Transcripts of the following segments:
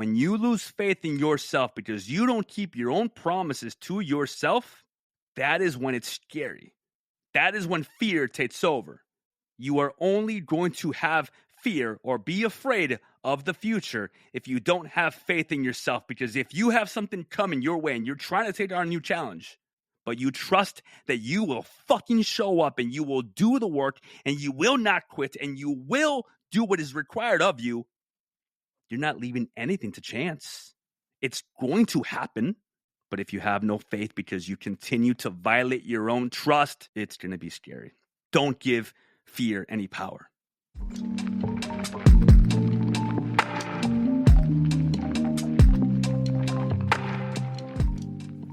When you lose faith in yourself because you don't keep your own promises to yourself, that is when it's scary. That is when fear takes over. You are only going to have fear or be afraid of the future if you don't have faith in yourself. Because if you have something coming your way and you're trying to take on a new challenge, but you trust that you will fucking show up and you will do the work and you will not quit and you will do what is required of you, you're not leaving anything to chance. It's going to happen. But if you have no faith because you continue to violate your own trust, it's going to be scary. Don't give fear any power.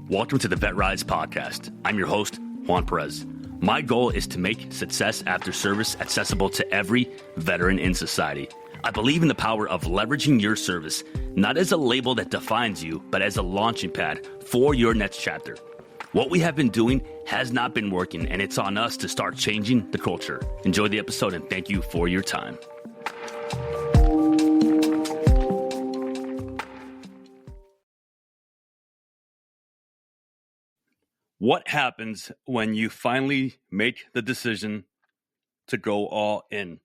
Welcome to the VetRise Podcast. I'm your host, Juan Perez. My goal is to make success after service accessible to every veteran in society. I believe in the power of leveraging your service, not as a label that defines you, but as a launching pad for your next chapter. What we have been doing has not been working, and it's on us to start changing the culture. Enjoy the episode, and thank you for your time. What happens when you finally make the decision to go all in?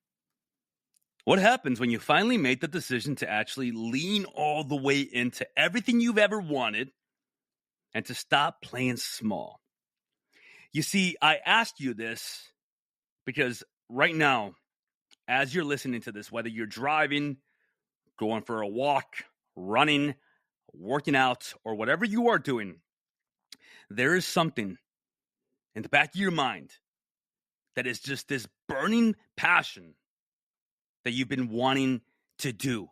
What happens when you finally make the decision to actually lean all the way into everything you've ever wanted and to stop playing small? You see, I asked you this because right now, as you're listening to this, whether you're driving, going for a walk, running, working out, or whatever you are doing, there is something in the back of your mind that is just this burning passion that you've been wanting to do,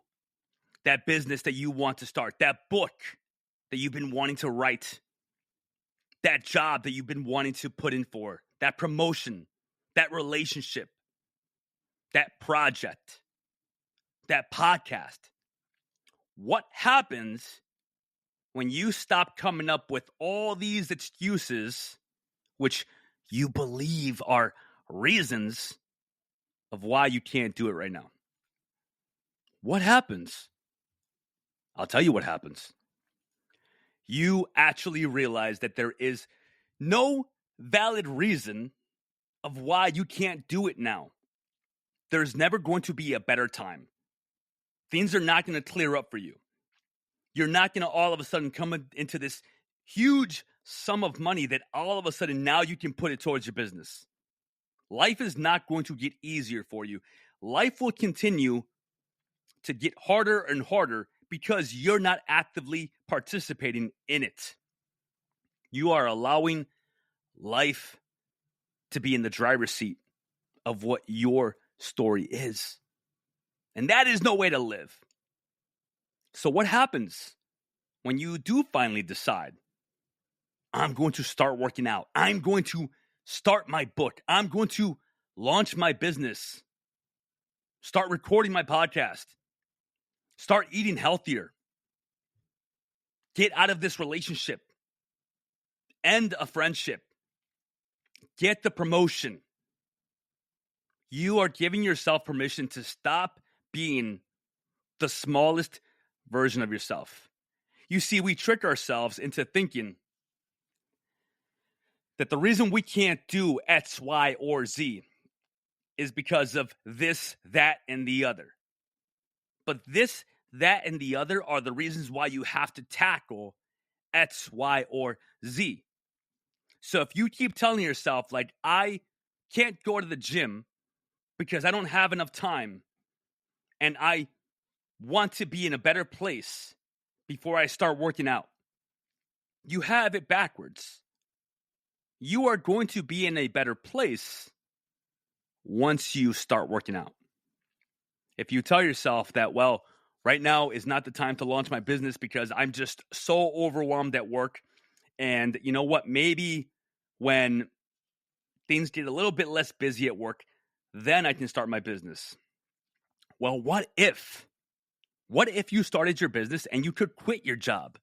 that business that you want to start, that book that you've been wanting to write, that job that you've been wanting to put in for, that promotion, that relationship, that project, that podcast. What happens when you stop coming up with all these excuses, which you believe are reasons of why you can't do it right now? What happens? I'll tell you what happens. You actually realize that there is no valid reason of why you can't do it now. There's never going to be a better time. Things are not going to clear up for you. You're not going to all of a sudden come into this huge sum of money that all of a sudden now you can put it towards your business. Life is not going to get easier for you. Life will continue to get harder and harder because you're not actively participating in it. You are allowing life to be in the driver's seat of what your story is. And that is no way to live. So what happens when you do finally decide, I'm going to start working out, I'm going to start my book, I'm going to launch my business, start recording my podcast, start eating healthier, get out of this relationship, end a friendship, get the promotion? You are giving yourself permission to stop being the smallest version of yourself. You see, we trick ourselves into thinking that the reason we can't do X, Y, or Z is because of this, that, and the other. But this, that, and the other are the reasons why you have to tackle X, Y, or Z. So if you keep telling yourself, like, I can't go to the gym because I don't have enough time and I want to be in a better place before I start working out, you have it backwards. You are going to be in a better place once you start working out. If you tell yourself that, well, right now is not the time to launch my business because I'm just so overwhelmed at work, and you know what, maybe when things get a little bit less busy at work, then I can start my business. Well, what if you started your business and you could quit your job?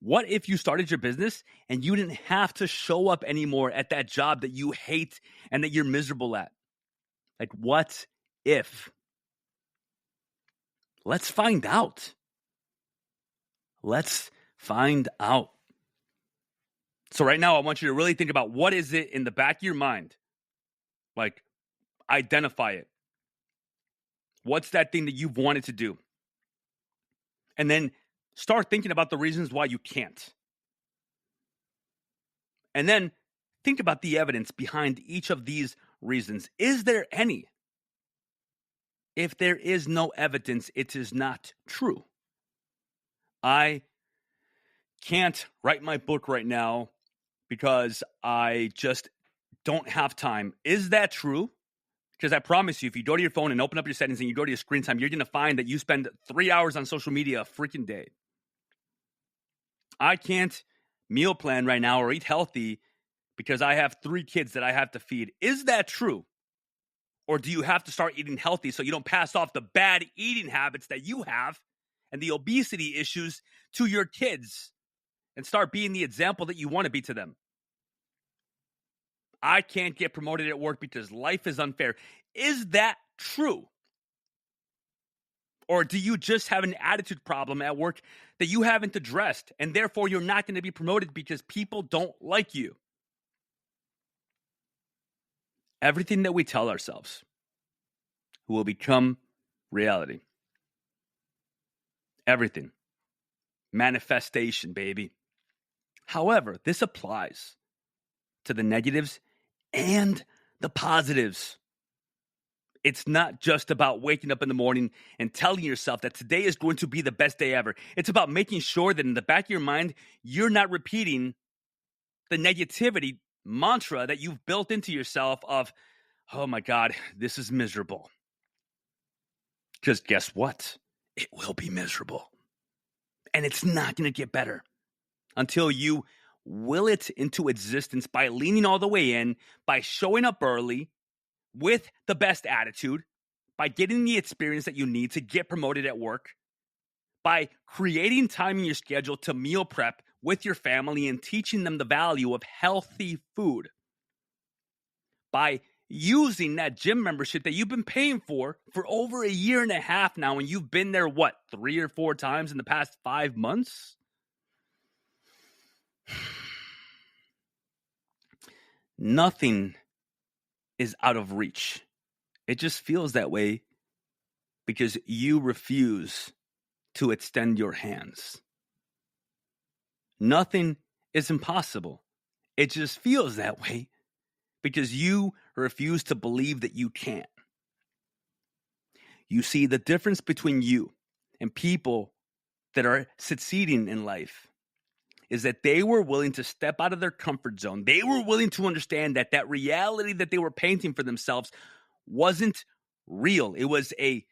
What if you started your business and you didn't have to show up anymore at that job that you hate and that you're miserable at? Like, what if? Let's find out. Let's find out. So right now, I want you to really think about what is it in the back of your mind. Like, identify it. What's that thing that you've wanted to do? And then start thinking about the reasons why you can't. And then think about the evidence behind each of these reasons. Is there any? If there is no evidence, it is not true. I can't write my book right now because I just don't have time. Is that true? Because I promise you, if you go to your phone and open up your settings and you go to your screen time, you're going to find that you spend 3 hours on social media a freaking day. I can't meal plan right now or eat healthy because I have 3 kids that I have to feed. Is that true? Or do you have to start eating healthy so you don't pass off the bad eating habits that you have and the obesity issues to your kids and start being the example that you want to be to them? I can't get promoted at work because life is unfair. Is that true? Or do you just have an attitude problem at work that you haven't addressed, and therefore you're not going to be promoted because people don't like you? Everything that we tell ourselves will become reality. Everything. Manifestation, baby. However, this applies to the negatives and the positives. It's not just about waking up in the morning and telling yourself that today is going to be the best day ever. It's about making sure that in the back of your mind, you're not repeating the negativity mantra that you've built into yourself of, oh my God, this is miserable. Because guess what? It will be miserable. And it's not going to get better until you will it into existence by leaning all the way in, by showing up early with the best attitude, by getting the experience that you need to get promoted at work, by creating time in your schedule to meal prep with your family and teaching them the value of healthy food, by using that gym membership that you've been paying for over 1.5 years now, and you've been there, 3 or 4 times in the past 5 months? Nothing is out of reach. It just feels that way because you refuse to extend your hands. Nothing is impossible. It just feels that way because you refuse to believe that you can't. You see, the difference between you and people that are succeeding in life is that they were willing to step out of their comfort zone. They were willing to understand that that reality that they were painting for themselves wasn't real. It was a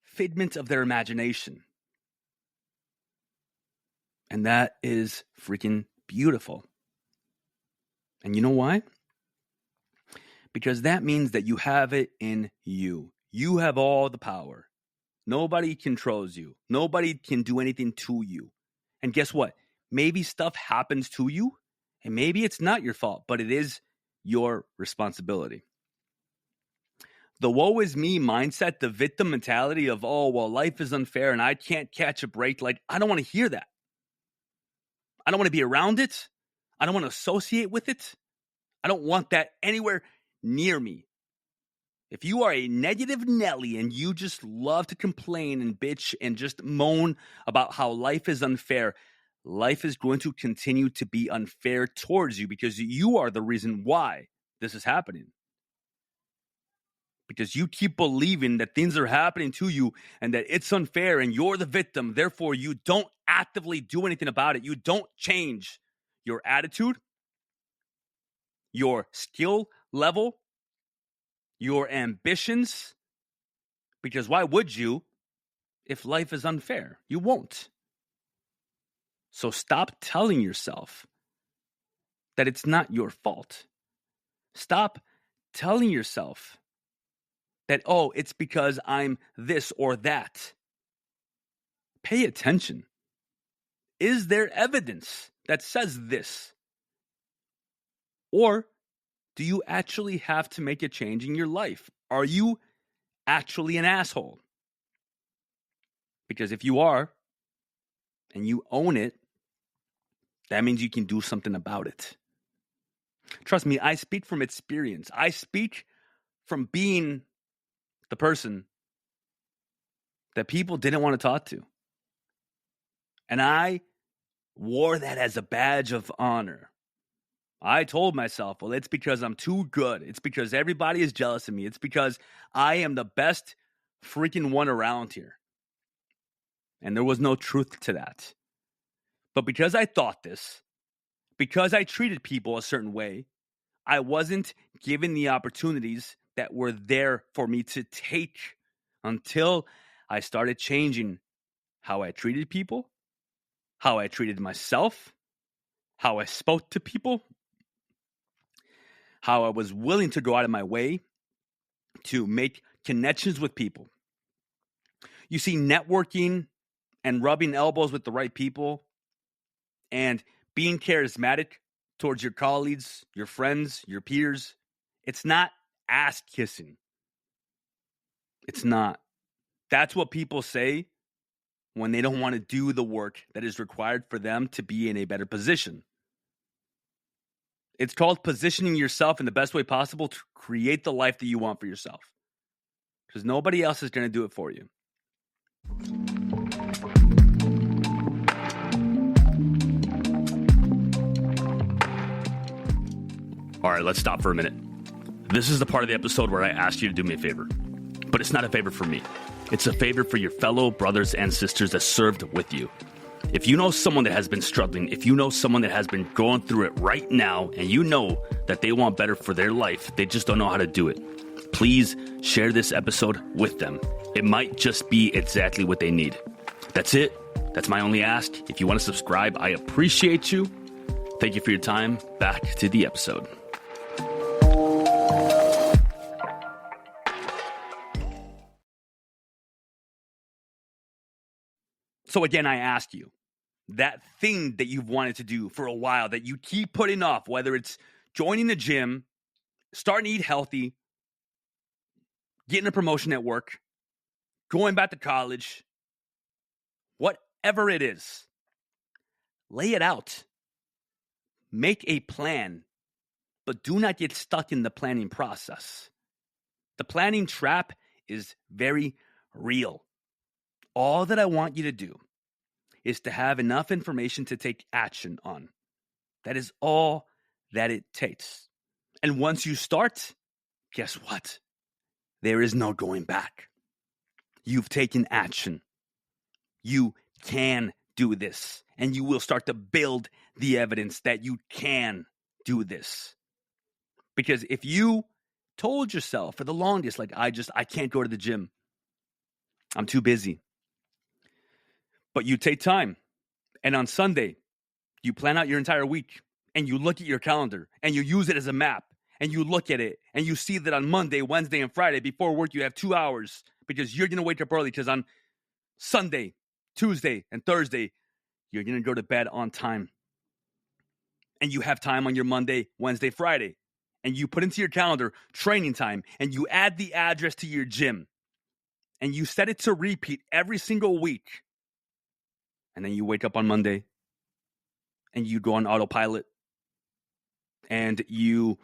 figment of their imagination. And that is freaking beautiful. And you know why? Because that means that you have it in you. You have all the power. Nobody controls you. Nobody can do anything to you. And guess what? Maybe stuff happens to you, and maybe it's not your fault, but it is your responsibility. The woe is me mindset, the victim mentality of, oh, well, life is unfair and I can't catch a break. Like, I don't want to hear that. I don't want to be around it. I don't want to associate with it. I don't want that anywhere near me. If you are a negative Nelly and you just love to complain and bitch and just moan about how life is unfair, life is going to continue to be unfair towards you because you are the reason why this is happening. Because you keep believing that things are happening to you and that it's unfair and you're the victim. Therefore, you don't actively do anything about it. You don't change your attitude, your skill level, your ambitions. Because why would you if life is unfair? You won't. So stop telling yourself that it's not your fault. Stop telling yourself that, oh, it's because I'm this or that. Pay attention. Is there evidence that says this? Or do you actually have to make a change in your life? Are you actually an asshole? Because if you are, and you own it, that means you can do something about it. Trust me, I speak from experience. I speak from being the person that people didn't want to talk to. And I wore that as a badge of honor. I told myself, well, it's because I'm too good. It's because everybody is jealous of me. It's because I am the best freaking one around here. And there was no truth to that. But because I thought this, because I treated people a certain way, I wasn't given the opportunities that were there for me to take until I started changing how I treated people, how I treated myself, how I spoke to people, how I was willing to go out of my way to make connections with people. You see, networking and rubbing elbows with the right people and being charismatic towards your colleagues, your friends, your peers, it's not ass kissing. It's not. That's what people say when they don't want to do the work that is required for them to be in a better position. It's called positioning yourself in the best way possible to create the life that you want for yourself. Because nobody else is going to do it for you. All right, let's stop for a minute. This is the part of the episode where I ask you to do me a favor. But it's not a favor for me. It's a favor for your fellow brothers and sisters that served with you. If you know someone that has been struggling, if you know someone that has been going through it right now, and you know that they want better for their life, they just don't know how to do it, please share this episode with them. It might just be exactly what they need. That's it. That's my only ask. If you want to subscribe, I appreciate you. Thank you for your time. Back to the episode. So again, I ask you, that thing that you've wanted to do for a while that you keep putting off, whether it's joining the gym, starting to eat healthy, getting a promotion at work, going back to college, whatever it is, lay it out. Make a plan, but do not get stuck in the planning process. The planning trap is very real. All that I want you to do is to have enough information to take action on. That is all that it takes. And once you start, guess what? There is no going back. You've taken action. You can do this. And you will start to build the evidence that you can do this. Because if you told yourself for the longest, like, I can't go to the gym, I'm too busy. But you take time, and on Sunday, you plan out your entire week, and you look at your calendar, and you use it as a map, and you look at it, and you see that on Monday, Wednesday, and Friday, before work, you have 2 hours, because you're going to wake up early, because on Sunday, Tuesday, and Thursday, you're going to go to bed on time. And you have time on your Monday, Wednesday, Friday, and you put into your calendar training time, and you add the address to your gym, and you set it to repeat every single week. And then you wake up on Monday and you go on autopilot and you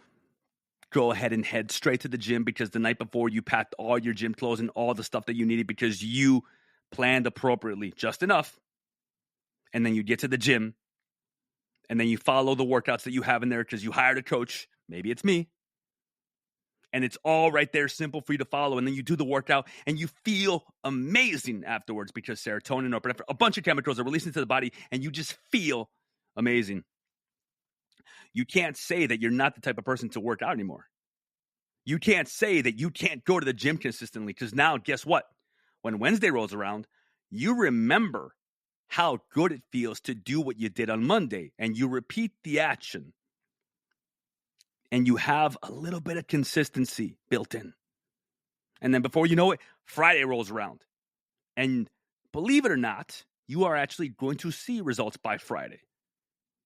go ahead and head straight to the gym because the night before you packed all your gym clothes and all the stuff that you needed because you planned appropriately, just enough. And then you get to the gym and then you follow the workouts that you have in there because you hired a coach. Maybe it's me. And it's all right there, simple for you to follow. And then you do the workout and you feel amazing afterwards because serotonin or a bunch of chemicals are released into the body and you just feel amazing. You can't say that you're not the type of person to work out anymore. You can't say that you can't go to the gym consistently because now, guess what? When Wednesday rolls around, you remember how good it feels to do what you did on Monday and you repeat the action. And you have a little bit of consistency built in. And then before you know it, Friday rolls around. And believe it or not, you are actually going to see results by Friday.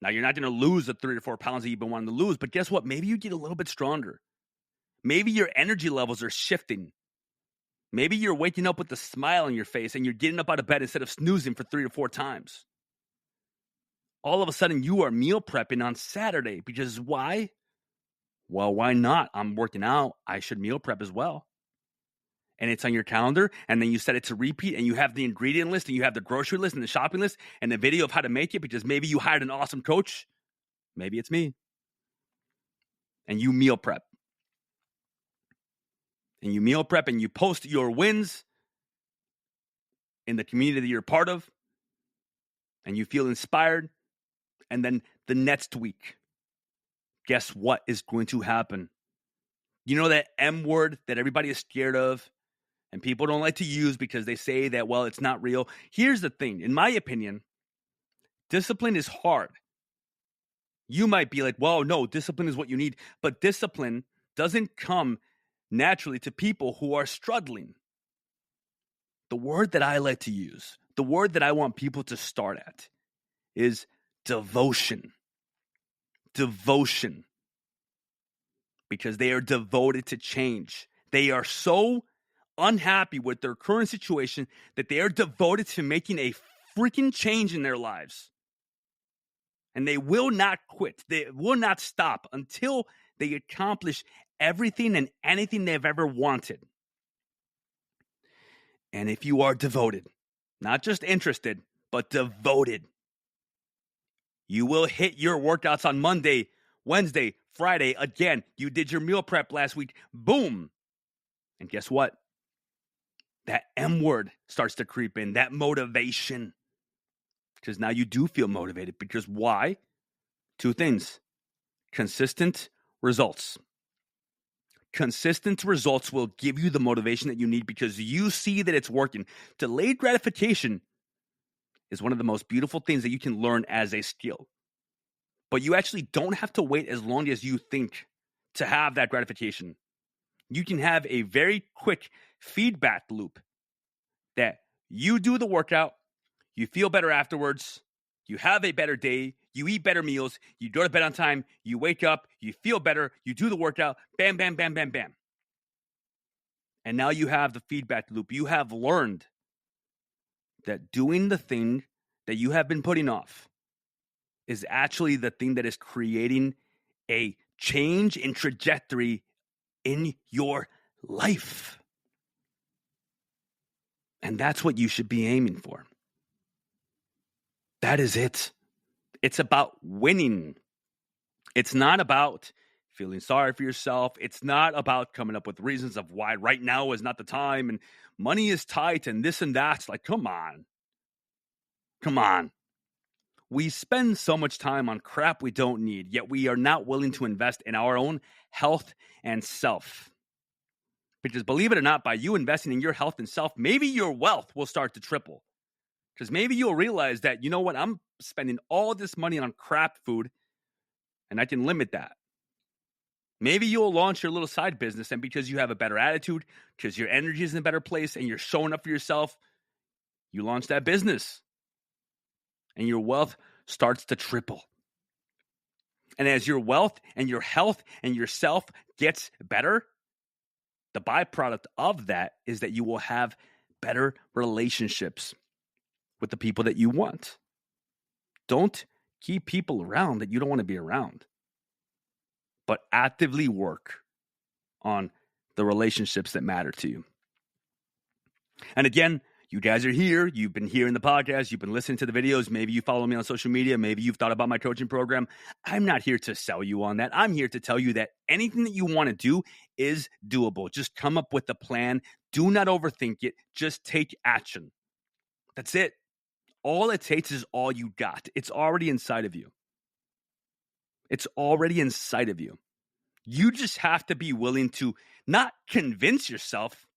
Now, you're not going to lose the 3 or 4 pounds that you've been wanting to lose, but guess what? Maybe you get a little bit stronger. Maybe your energy levels are shifting. Maybe you're waking up with a smile on your face and you're getting up out of bed instead of snoozing for 3 or 4 times. all of a sudden you are meal prepping on Saturday. Because why? Well, why not? I'm working out. I should meal prep as well. And it's on your calendar, and then you set it to repeat, and you have the ingredient list, and you have the grocery list, and the shopping list, and the video of how to make it, because maybe you hired an awesome coach. Maybe it's me. And you meal prep. And you meal prep, and you post your wins in the community that you're part of, and you feel inspired. And then the next week, guess what is going to happen? You know that M word that everybody is scared of? And people don't like to use because they say that, well, it's not real. Here's the thing. In my opinion, discipline is hard. You might be like, well, no, discipline is what you need. But discipline doesn't come naturally to people who are struggling. The word that I like to use, the word that I want people to start at is devotion. Devotion. Because they are devoted to change. They are so unhappy with their current situation that they are devoted to making a freaking change in their lives. And they will not quit. They will not stop until they accomplish everything and anything they've ever wanted. And if you are devoted, not just interested, but devoted, you will hit your workouts on Monday, Wednesday, Friday. Again, you did your meal prep last week. Boom. And guess what? That M word starts to creep in, that motivation. Because now you do feel motivated. Because why? Two things. Consistent results. Consistent results will give you the motivation that you need because you see that it's working. Delayed gratification is one of the most beautiful things that you can learn as a skill. But you actually don't have to wait as long as you think to have that gratification. You can have a very quick feedback loop that you do the workout, you feel better afterwards, you have a better day, you eat better meals, you go to bed on time, you wake up, you feel better, you do the workout, bam, bam, bam, bam, bam. And now you have the feedback loop. You have learned that doing the thing that you have been putting off is actually the thing that is creating a change in trajectory in your life. And that's what you should be aiming for. That is it. It's about winning. It's not about feeling sorry for yourself. It's not about coming up with reasons of why right now is not the time and money is tight and this and that. It's like, come on. Come on. We spend so much time on crap we don't need, yet we are not willing to invest in our own health and self. Because believe it or not, by you investing in your health and self, maybe your wealth will start to triple. Because maybe you'll realize that, you know what, I'm spending all this money on crap food, and I can limit that. Maybe you'll launch your little side business, and because you have a better attitude, because your energy is in a better place, and you're showing up for yourself, you launch that business. And your wealth starts to triple. And as your wealth and your health and your self gets better, the byproduct of that is that you will have better relationships with the people that you want. Don't keep people around that you don't want to be around, but actively work on the relationships that matter to you. And again, you guys are here. You've been hearing the podcast. You've been listening to the videos. Maybe you follow me on social media. Maybe you've thought about my coaching program. I'm not here to sell you on that. I'm here to tell you that anything that you want to do is doable. Just come up with a plan. Do not overthink it. Just take action. That's it. All it takes is all you got. It's already inside of you. It's already inside of you. You just have to be willing to not convince yourself,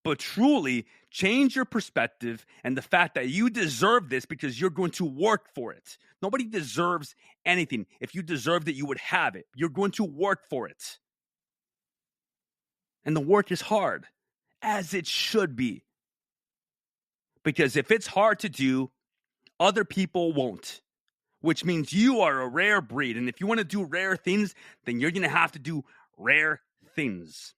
but truly change your perspective and the fact that you deserve this because you're going to work for it. Nobody deserves anything. If you deserved it, you would have it. You're going to work for it. And the work is hard, as it should be. Because if it's hard to do, other people won't, which means you are a rare breed. And if you want to do rare things, then you're going to have to do rare things.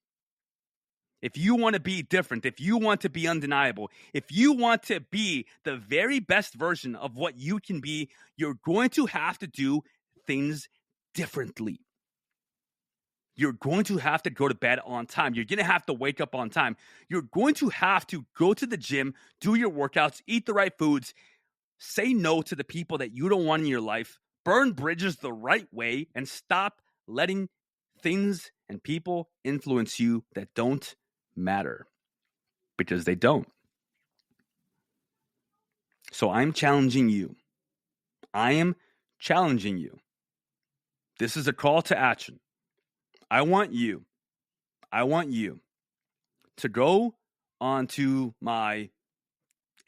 if you want to be different, if you want to be undeniable, if you want to be the very best version of what you can be, you're going to have to do things differently. You're going to have to go to bed on time. You're going to have to wake up on time. You're going to have to go to the gym, do your workouts, eat the right foods, say no to the people that you don't want in your life, burn bridges the right way, and stop letting things and people influence you that don't matter, because they don't. So I'm challenging you. I am challenging you. This is a call to action. I want you to go onto my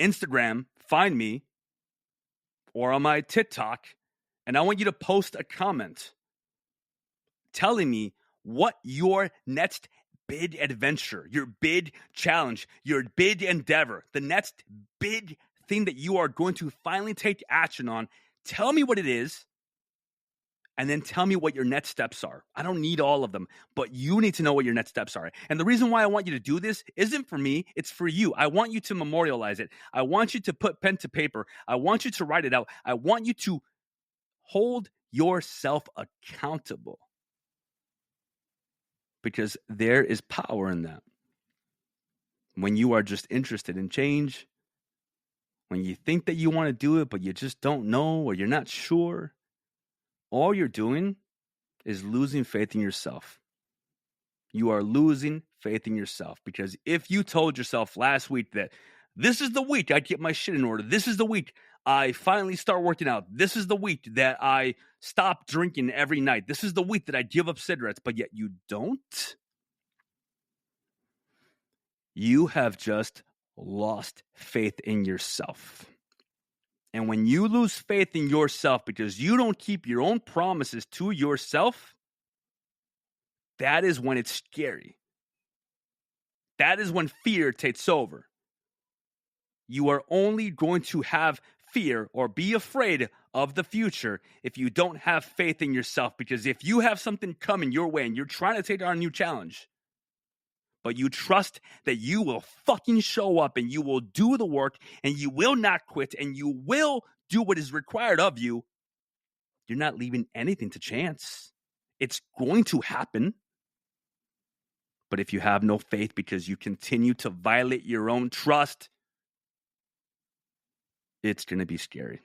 Instagram, find me, or on my TikTok, and I want you to post a comment telling me what your next big adventure, your big challenge, your big endeavor, the next big thing that you are going to finally take action on. Tell me what it is, and then tell me what your next steps are. I don't need all of them, but you need to know what your next steps are. And the reason why I want you to do this isn't for me, it's for you. I want you to memorialize it. I want you to put pen to paper. I want you to write it out. I want you to hold yourself accountable, because there is power in that. When you are just interested in change, when you think that you want to do it, but you just don't know, or you're not sure, all you're doing is losing faith in yourself. You are losing faith in yourself, because if you told yourself last week that this is the week I get my shit in order, this is the week I finally start working out, this is the week that I stop drinking every night, this is the week that I give up cigarettes, but yet you don't, you have just lost faith in yourself. And when you lose faith in yourself because you don't keep your own promises to yourself, that is when it's scary. That is when fear takes over. You are only going to have fear or be afraid of the future if you don't have faith in yourself. Because if you have something coming your way and you're trying to take on a new challenge, but you trust that you will fucking show up and you will do the work and you will not quit and you will do what is required of you, you're not leaving anything to chance. It's going to happen. But if you have no faith because you continue to violate your own trust, it's going to be scary.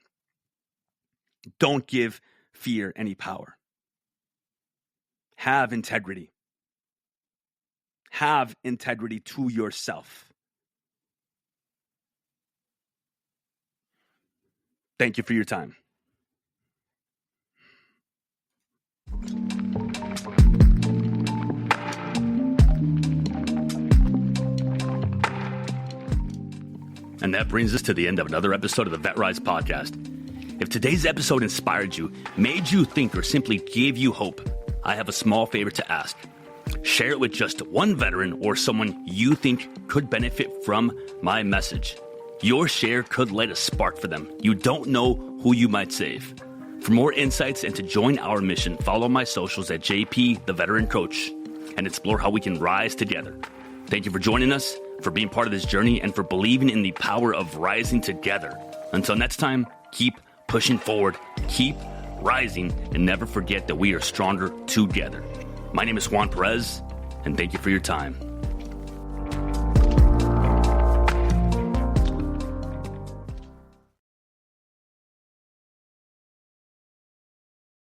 Don't give fear any power. Have integrity. Have integrity to yourself. Thank you for your time. And that brings us to the end of another episode of the VetRise Podcast. If today's episode inspired you, made you think, or simply gave you hope, I have a small favor to ask. Share it with just one veteran or someone you think could benefit from my message. Your share could light a spark for them. You don't know who you might save. For more insights and to join our mission, follow my socials at JP the Veteran Coach and explore how we can rise together. Thank you for joining us, for being part of this journey, and for believing in the power of rising together. Until next time, keep pushing forward, keep rising, and never forget that we are stronger together. My name is Juan Perez, and thank you for your time.